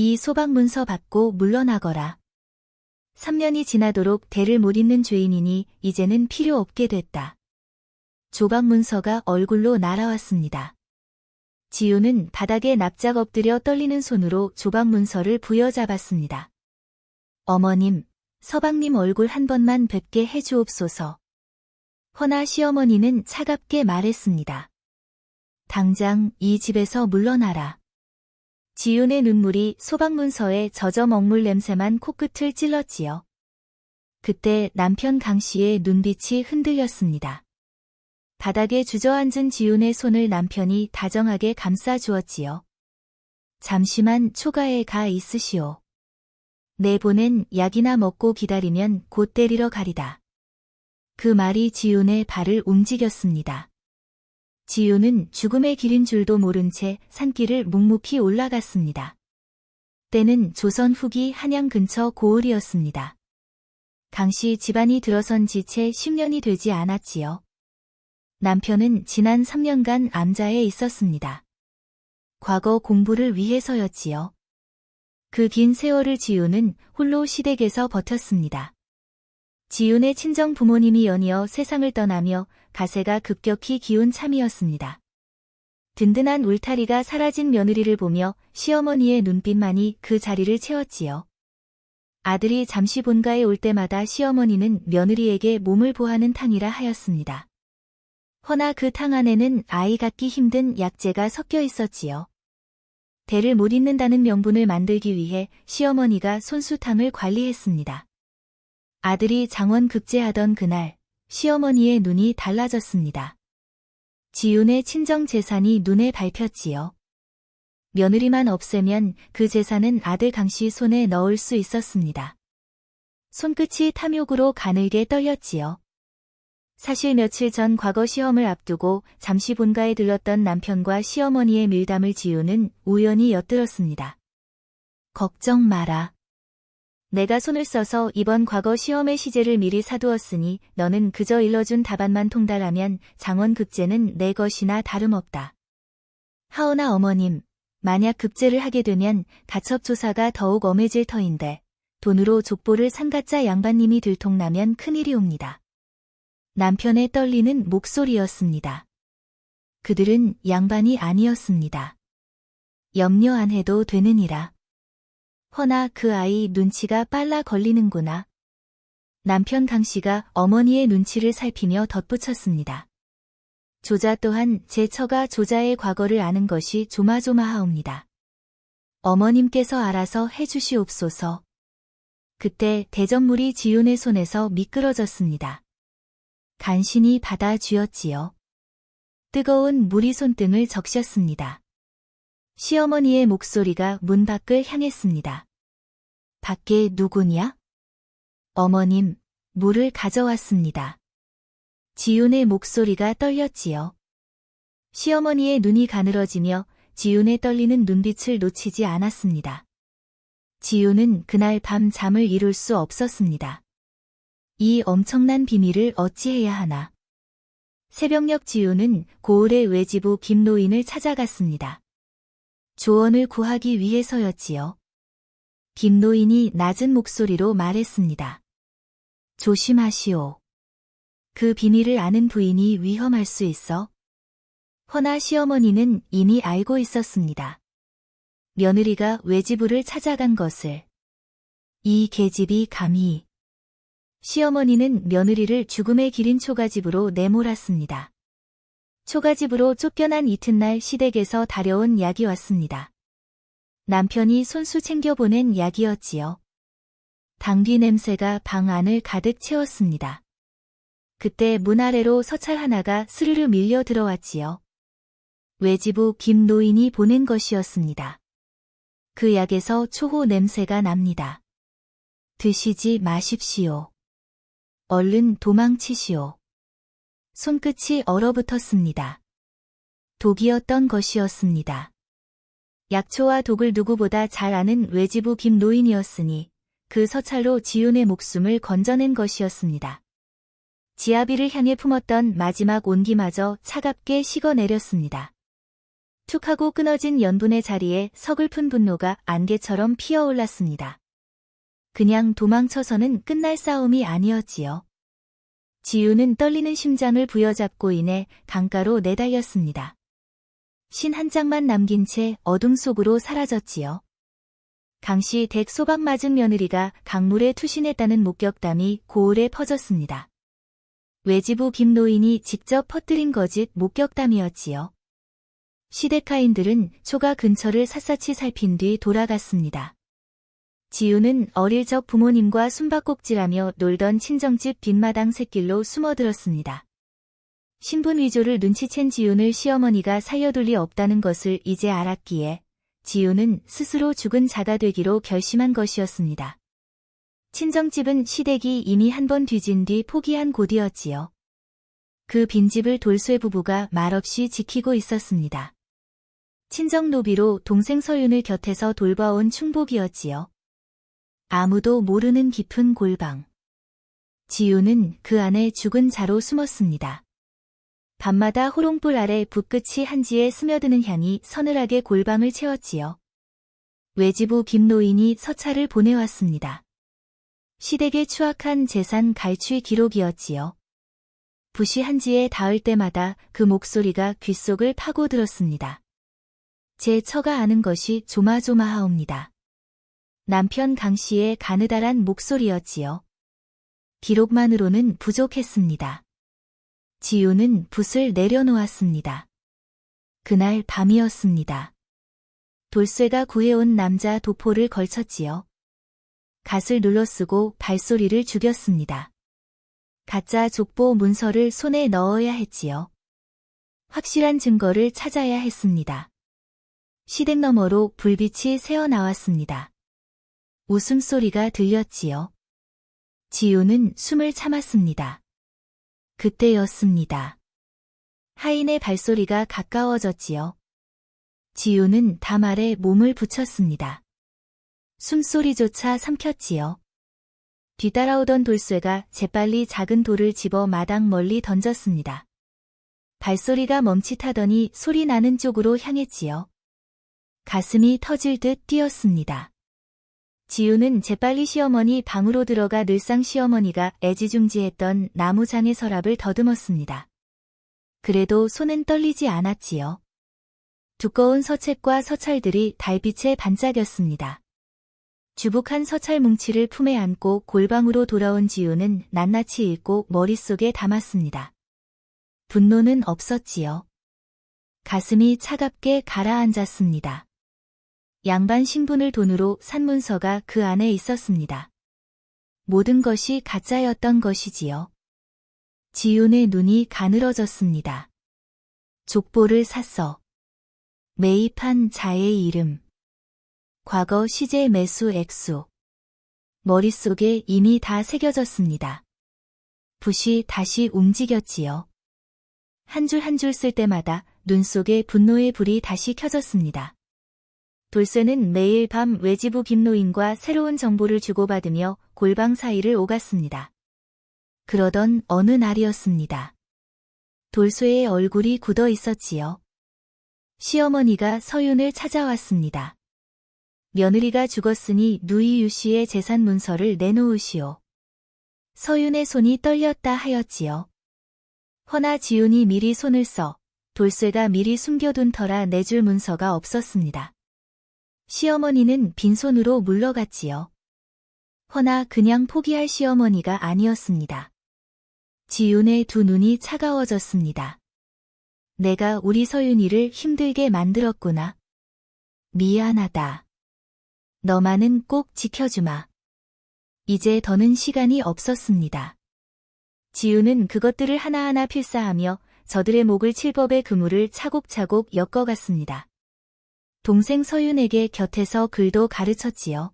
이 소방문서 받고 물러나거라. 3년이 지나도록 대를 못 잇는 죄인이니 이제는 필요 없게 됐다. 조박문서가 얼굴로 날아왔습니다. 지우는 바닥에 납작 엎드려 떨리는 손으로 조박문서를 부여잡았습니다. 어머님, 서방님 얼굴 한 번만 뵙게 해주옵소서. 허나 시어머니는 차갑게 말했습니다. 당장 이 집에서 물러나라. 지윤의 눈물이 소방문서에 젖어 먹물 냄새만 코끝을 찔렀지요. 그때 남편 강씨의 눈빛이 흔들렸습니다. 바닥에 주저앉은 지윤의 손을 남편이 다정하게 감싸주었지요. 잠시만 초가에 가 있으시오. 내보낸 약이나 먹고 기다리면 곧 때리러 가리다. 그 말이 지윤의 발을 움직였습니다. 지윤은 죽음의 길인 줄도 모른 채 산길을 묵묵히 올라갔습니다. 때는 조선 후기 한양 근처 고을이었습니다. 강씨 집안이 들어선 지 채 10년이 되지 않았지요. 남편은 지난 3년간 암자에 있었습니다. 과거 공부를 위해서였지요. 그 긴 세월을 지윤은 홀로 시댁에서 버텼습니다. 지윤의 친정 부모님이 연이어 세상을 떠나며 가세가 급격히 기운 참이었습니다. 든든한 울타리가 사라진 며느리를 보며 시어머니의 눈빛만이 그 자리를 채웠지요. 아들이 잠시 본가에 올 때마다 시어머니는 며느리에게 몸을 보하는 탕이라 하였습니다. 허나 그 탕 안에는 아이 갖기 힘든 약재가 섞여 있었지요. 대를 못 잇는다는 명분을 만들기 위해 시어머니가 손수탕을 관리했습니다. 아들이 장원급제하던 그날, 시어머니의 눈이 달라졌습니다. 지윤의 친정 재산이 눈에 밟혔지요. 며느리만 없애면 그 재산은 아들 강씨 손에 넣을 수 있었습니다. 손끝이 탐욕으로 가늘게 떨렸지요. 사실 며칠 전 과거 시험을 앞두고 잠시 본가에 들렀던 남편과 시어머니의 밀담을 지윤은 우연히 엿들었습니다. 걱정 마라. 내가 손을 써서 이번 과거 시험의 시제를 미리 사두었으니 너는 그저 일러준 답안만 통달하면 장원급제는 내 것이나 다름없다. 하오나 어머님, 만약 급제를 하게 되면 가첩조사가 더욱 엄해질 터인데 돈으로 족보를 상가자 양반님이 들통나면 큰일이 옵니다. 남편의 떨리는 목소리였습니다. 그들은 양반이 아니었습니다. 염려 안 해도 되느니라. 허나 그 아이 눈치가 빨라 걸리는구나. 남편 강씨가 어머니의 눈치를 살피며 덧붙였습니다. 조자 또한 제 처가 조자의 과거를 아는 것이 조마조마하옵니다. 어머님께서 알아서 해주시옵소서. 그때 대전물이 지윤의 손에서 미끄러졌습니다. 간신히 받아 쥐었지요. 뜨거운 물이 손등을 적셨습니다. 시어머니의 목소리가 문 밖을 향했습니다. 밖에 누구냐? 어머님, 물을 가져왔습니다. 지윤의 목소리가 떨렸지요. 시어머니의 눈이 가늘어지며 지윤의 떨리는 눈빛을 놓치지 않았습니다. 지윤은 그날 밤 잠을 이룰 수 없었습니다. 이 엄청난 비밀을 어찌해야 하나. 새벽녘 지윤은 고을의 외지부 김노인을 찾아갔습니다. 조언을 구하기 위해서였지요. 김노인이 낮은 목소리로 말했습니다. 조심하시오. 그 비밀을 아는 부인이 위험할 수 있어. 허나 시어머니는 이미 알고 있었습니다. 며느리가 외지부를 찾아간 것을. 이 계집이 감히. 시어머니는 며느리를 죽음의 길인 초가집으로 내몰았습니다. 초가집으로 쫓겨난 이튿날 시댁에서 다려온 약이 왔습니다. 남편이 손수 챙겨보낸 약이었지요. 당귀 냄새가 방 안을 가득 채웠습니다. 그때 문 아래로 서찰 하나가 스르르 밀려 들어왔지요. 외지부 김노인이 보낸 것이었습니다. 그 약에서 초호 냄새가 납니다. 드시지 마십시오. 얼른 도망치시오. 손끝이 얼어붙었습니다. 독이었던 것이었습니다. 약초와 독을 누구보다 잘 아는 외지부 김노인이었으니 그 서찰로 지윤의 목숨을 건져낸 것이었습니다. 지아비를 향해 품었던 마지막 온기마저 차갑게 식어내렸습니다. 툭 하고 끊어진 연분의 자리에 서글픈 분노가 안개처럼 피어올랐습니다. 그냥 도망쳐서는 끝날 싸움이 아니었지요. 지우는 떨리는 심장을 부여잡고 인해 강가로 내달렸습니다. 신 한 장만 남긴 채 어둠 속으로 사라졌지요. 강씨 댁 소박 맞은 며느리가 강물에 투신했다는 목격담이 고을에 퍼졌습니다. 외지부 김노인이 직접 퍼뜨린 거짓 목격담이었지요. 시댁하인들은 초가 근처를 샅샅이 살핀 뒤 돌아갔습니다. 지우는 어릴 적 부모님과 숨바꼭질하며 놀던 친정집 뒷마당 샛길로 숨어들었습니다. 신분 위조를 눈치챈 지훈을 시어머니가 살려둘 리 없다는 것을 이제 알았기에 지우는 스스로 죽은 자가 되기로 결심한 것이었습니다. 친정집은 시댁이 이미 한 번 뒤진 뒤 포기한 곳이었지요. 그 빈집을 돌쇠 부부가 말없이 지키고 있었습니다. 친정 노비로 동생 서윤을 곁에서 돌봐온 충복이었지요. 아무도 모르는 깊은 골방. 지우는 그 안에 죽은 자로 숨었습니다. 밤마다 호롱불 아래 붓끝이 한지에 스며드는 향이 서늘하게 골방을 채웠지요. 외지부 김노인이 서찰을 보내왔습니다. 시댁의 추악한 재산 갈취 기록이었지요. 붓이 한지에 닿을 때마다 그 목소리가 귓속을 파고들었습니다. 제 처가 아는 것이 조마조마하옵니다. 남편 강씨의 가느다란 목소리였지요. 기록만으로는 부족했습니다. 지우는 붓을 내려놓았습니다. 그날 밤이었습니다. 돌쇠가 구해온 남자 도포를 걸쳤지요. 갓을 눌러쓰고 발소리를 죽였습니다. 가짜 족보 문서를 손에 넣어야 했지요. 확실한 증거를 찾아야 했습니다. 시댁 너머로 불빛이 새어나왔습니다. 웃음소리가 들렸지요. 지우는 숨을 참았습니다. 그때였습니다. 하인의 발소리가 가까워졌지요. 지우는 담 아래 몸을 붙였습니다. 숨소리조차 삼켰지요. 뒤따라오던 돌쇠가 재빨리 작은 돌을 집어 마당 멀리 던졌습니다. 발소리가 멈칫하더니 소리 나는 쪽으로 향했지요. 가슴이 터질 듯 뛰었습니다. 지우는 재빨리 시어머니 방으로 들어가 늘상 시어머니가 애지중지했던 나무장의 서랍을 더듬었습니다. 그래도 손은 떨리지 않았지요. 두꺼운 서책과 서찰들이 달빛에 반짝였습니다. 주북한 서찰 뭉치를 품에 안고 골방으로 돌아온 지우는 낱낱이 읽고 머릿속에 담았습니다. 분노는 없었지요. 가슴이 차갑게 가라앉았습니다. 양반 신분을 돈으로 산 문서가 그 안에 있었습니다. 모든 것이 가짜였던 것이지요. 지훈의 눈이 가늘어졌습니다. 족보를 샀어. 매입한 자의 이름. 과거 시제 매수 액수. 머릿속에 이미 다 새겨졌습니다. 붓이 다시 움직였지요. 한 줄 한 줄 쓸 때마다 눈 속에 분노의 불이 다시 켜졌습니다. 돌쇠는 매일 밤 외지부 김노인과 새로운 정보를 주고받으며 골방 사이를 오갔습니다. 그러던 어느 날이었습니다. 돌쇠의 얼굴이 굳어 있었지요. 시어머니가 서윤을 찾아왔습니다. 며느리가 죽었으니 누이 유씨의 재산 문서를 내놓으시오. 서윤의 손이 떨렸다 하였지요. 허나 지훈이 미리 손을 써 돌쇠가 미리 숨겨둔 터라 내줄 문서가 없었습니다. 시어머니는 빈손으로 물러갔지요. 허나 그냥 포기할 시어머니가 아니었습니다. 지훈의 두 눈이 차가워졌습니다. 내가 우리 서윤이를 힘들게 만들었구나. 미안하다. 너만은 꼭 지켜주마. 이제 더는 시간이 없었습니다. 지훈은 그것들을 하나하나 필사하며 저들의 목을 칠 법의 그물을 차곡차곡 엮어갔습니다. 동생 서윤에게 곁에서 글도 가르쳤지요.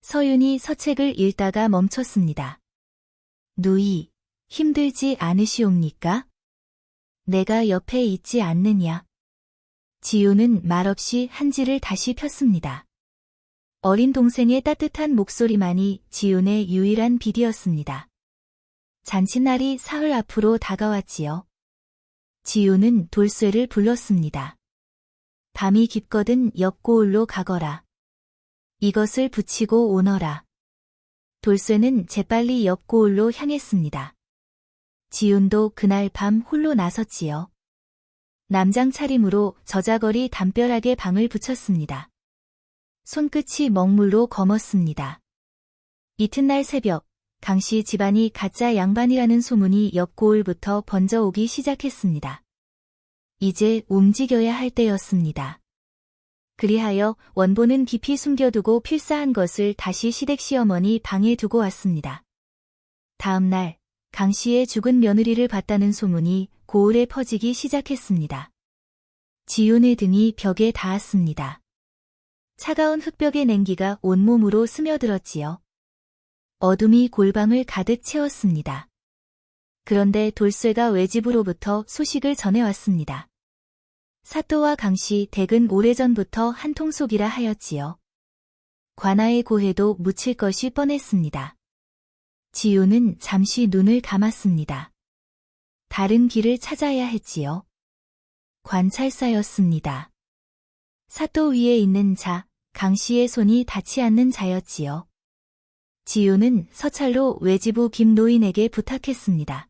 서윤이 서책을 읽다가 멈췄습니다. 누이, 힘들지 않으시옵니까? 내가 옆에 있지 않느냐. 지훈은 말없이 한지를 다시 폈습니다. 어린 동생의 따뜻한 목소리만이 지훈의 유일한 빛이었습니다. 잔칫날이 사흘 앞으로 다가왔지요. 지훈은 돌쇠를 불렀습니다. 밤이 깊거든 옆 고을로 가거라. 이것을 붙이고 오너라. 돌쇠는 재빨리 옆 고을로 향했습니다. 지훈도 그날 밤 홀로 나섰지요. 남장 차림으로 저자거리 담벼락에 방을 붙였습니다. 손끝이 먹물로 검었습니다. 이튿날 새벽, 강씨 집안이 가짜 양반이라는 소문이 옆 고을부터 번져오기 시작했습니다. 이제 움직여야 할 때였습니다. 그리하여 원본은 깊이 숨겨두고 필사한 것을 다시 시댁 시어머니 방에 두고 왔습니다. 다음 날, 강씨의 죽은 며느리를 봤다는 소문이 고을에 퍼지기 시작했습니다. 지훈의 등이 벽에 닿았습니다. 차가운 흙벽의 냉기가 온몸으로 스며들었지요. 어둠이 골방을 가득 채웠습니다. 그런데 돌쇠가 외집으로부터 소식을 전해왔습니다. 사또와 강씨 댁은 오래전부터 한통속이라 하였지요. 관아의 고해도 묻힐 것이 뻔했습니다. 지훈은 잠시 눈을 감았습니다. 다른 길을 찾아야 했지요. 관찰사였습니다. 사또 위에 있는 자, 강씨의 손이 닿지 않는 자였지요. 지훈은 서찰로 외지부 김노인에게 부탁했습니다.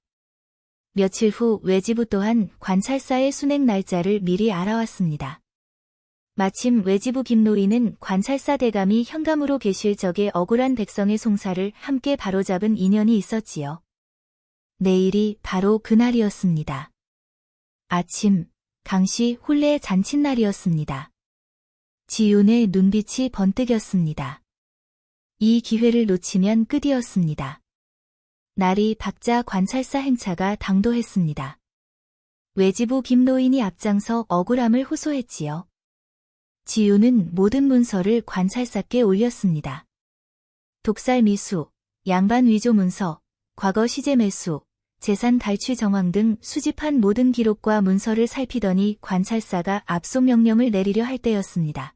며칠 후 외지부 또한 관찰사의 순행 날짜를 미리 알아왔습니다. 마침 외지부 김노인은 관찰사 대감이 현감으로 계실 적에 억울한 백성의 송사를 함께 바로잡은 인연이 있었지요. 내일이 바로 그날이었습니다. 아침, 강씨 혼례 잔칫날이었습니다. 지훈의 눈빛이 번뜩였습니다. 이 기회를 놓치면 끝이었습니다. 날이 박자 관찰사 행차가 당도했습니다. 외지부 김노인이 앞장서 억울함을 호소했지요. 지훈은 모든 문서를 관찰사께 올렸습니다. 독살 미수, 양반 위조 문서, 과거 시제 매수, 재산 갈취 정황 등 수집한 모든 기록과 문서를 살피더니 관찰사가 압송 명령을 내리려 할 때였습니다.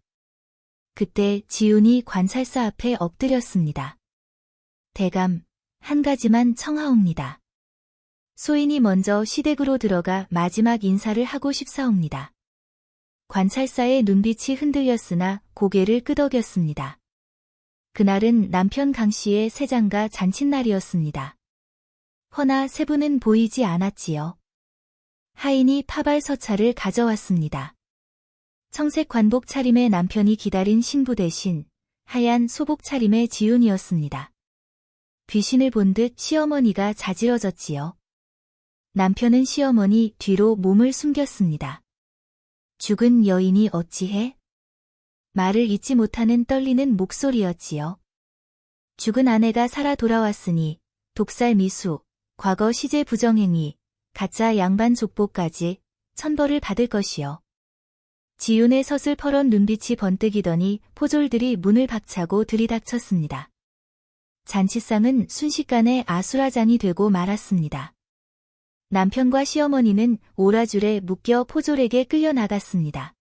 그때 지훈이 관찰사 앞에 엎드렸습니다. 대감, 한 가지만 청하옵니다. 소인이 먼저 시댁으로 들어가 마지막 인사를 하고 싶사옵니다. 관찰사의 눈빛이 흔들렸으나 고개를 끄덕였습니다. 그날은 남편 강씨의 세장가 잔칫날이었습니다. 허나 세부는 보이지 않았지요. 하인이 파발 서찰을 가져왔습니다. 청색 관복 차림의 남편이 기다린 신부 대신 하얀 소복 차림의 지훈이었습니다. 귀신을 본 듯 시어머니가 자지러졌지요. 남편은 시어머니 뒤로 몸을 숨겼습니다. 죽은 여인이 어찌해? 말을 잇지 못하는 떨리는 목소리였지요. 죽은 아내가 살아 돌아왔으니 독살 미수, 과거 시제 부정행위, 가짜 양반 족보까지 천벌을 받을 것이요. 지훈의 서슬퍼런 눈빛이 번뜩이더니 포졸들이 문을 박차고 들이닥쳤습니다. 잔치상은 순식간에 아수라장이 되고 말았습니다. 남편과 시어머니는 오라줄에 묶여 포졸에게 끌려나갔습니다.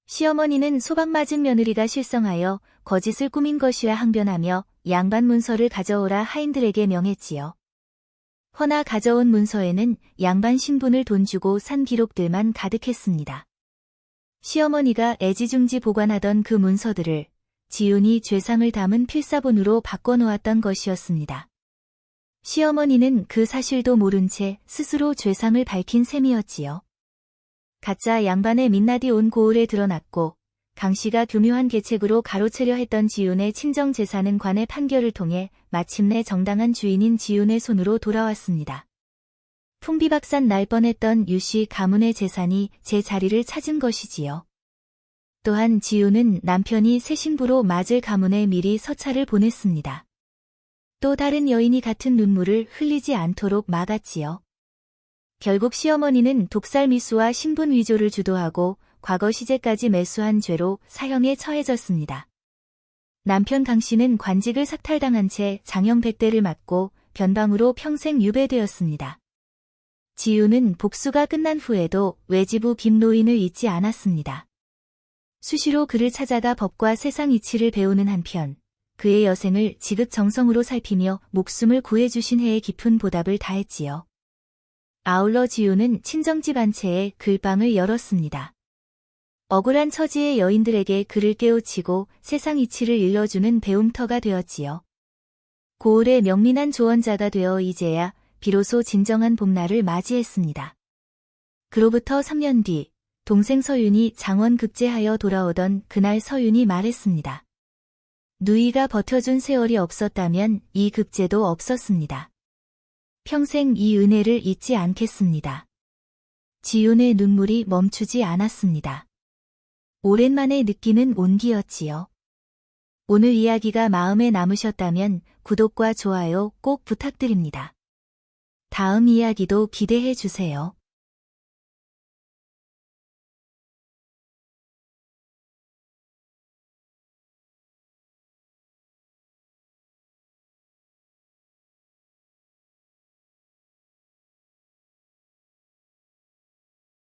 시어머니는 소방 맞은 며느리가 실성하여 거짓을 꾸민 것이라 항변하며 양반 문서를 가져오라 하인들에게 명했지요. 허나 가져온 문서에는 양반 신분을 돈 주고 산 기록들만 가득했습니다. 시어머니가 애지중지 보관하던 그 문서들을 지훈이 죄상을 담은 필사본으로 바꿔놓았던 것이었습니다. 시어머니는 그 사실도 모른 채 스스로 죄상을 밝힌 셈이었지요. 가짜 양반의 민낯이 온 고을에 드러났고 강씨가 교묘한 계책으로 가로채려 했던 지훈의 친정 재산은 관의 판결을 통해 마침내 정당한 주인인 지훈의 손으로 돌아왔습니다. 풍비박산 날 뻔했던 유씨 가문의 재산이 제 자리를 찾은 것이지요. 또한 지훈은 남편이 새 신부로 맞을 가문에 미리 서찰을 보냈습니다. 또 다른 여인이 같은 눈물을 흘리지 않도록 막았지요. 결국 시어머니는 독살 미수와 신분 위조를 주도하고 과거 시제까지 매수한 죄로 사형에 처해졌습니다. 남편 강씨는 관직을 삭탈당한 채 장형 100대를 맞고 변방으로 평생 유배되었습니다. 지훈은 복수가 끝난 후에도 외지부 김노인을 잊지 않았습니다. 수시로 그를 찾아가 법과 세상 이치를 배우는 한편 그의 여생을 지극정성으로 살피며 목숨을 구해주신 해에 깊은 보답을 다했지요. 아울러 지훈은 친정집 한 채에 글방을 열었습니다. 억울한 처지의 여인들에게 그를 깨우치고 세상 이치를 일러주는 배움터가 되었지요. 고을의 명민한 조언자가 되어 이제야 비로소 진정한 봄날을 맞이했습니다. 그로부터 3년 뒤 동생 서윤이 장원 급제하여 돌아오던 그날 서윤이 말했습니다. 누이가 버텨준 세월이 없었다면 이 급제도 없었습니다. 평생 이 은혜를 잊지 않겠습니다. 지윤의 눈물이 멈추지 않았습니다. 오랜만에 느끼는 온기였지요. 오늘 이야기가 마음에 남으셨다면 구독과 좋아요 꼭 부탁드립니다. 다음 이야기도 기대해 주세요.